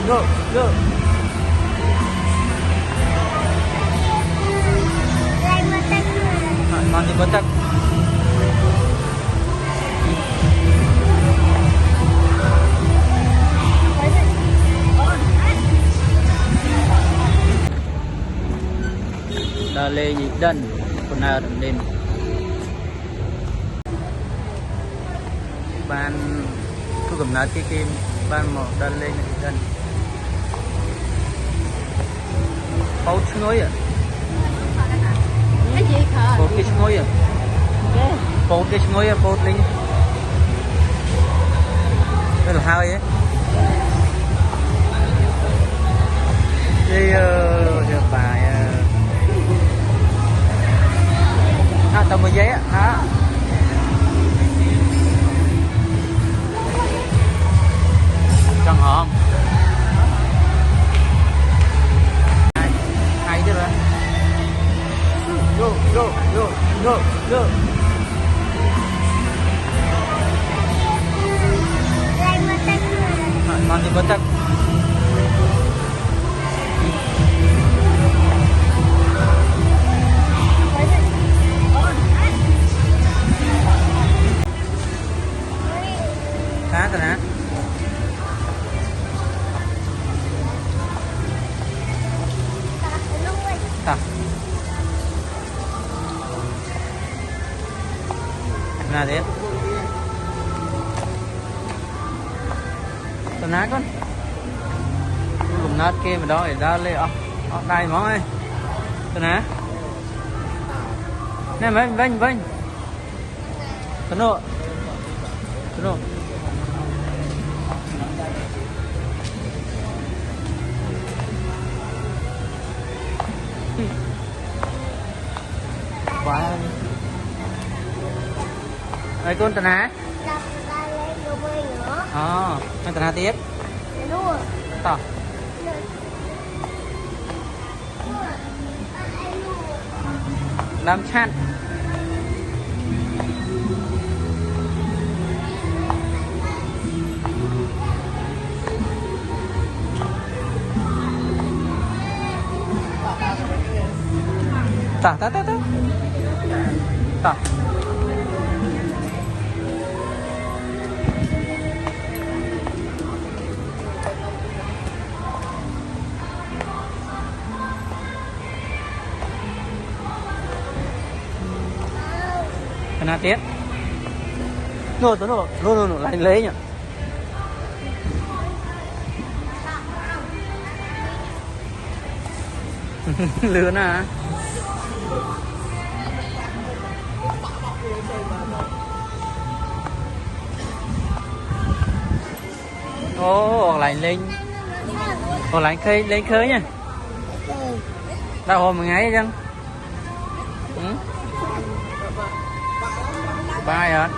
go, go. Còn thì bớt tắc. Đà lê nhị đần, con nào đừng lên. Ban cứ cầm nát cái ban một đà lê nhị đần. Bao ngôi à? Cái gì khờ? Bao cái ngôi à? Bao cái ngôi à? Bao linh. Đây là hai ấy. Đây giờ bài tao mua giấy á hả? Chẳng hòm hay chứ rồi. Go go go go go. Còn thì bớt tắc. Khá rồi nè. Thật. Nào thế? Tao ná con. Cùng nát kia mà đó để ra lên đây món ơi. Tao ná. Nè vênh. Tao nô. Quá. Đây con Tần Á. Con Tần Á tiếp. Tao. Làm chăn. Ta. Kena tiếp. Nô, lại lấy nhỉ. Lừa nè. Ồ, lại lên. Ồ, lại lên khơi nha. Đâu hồi mình ấy chăng? Bye hả?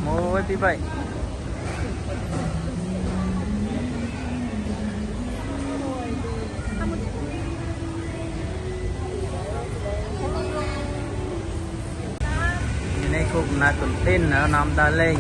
Mua tí vậy. Ini aku nak konten nak nam daleng.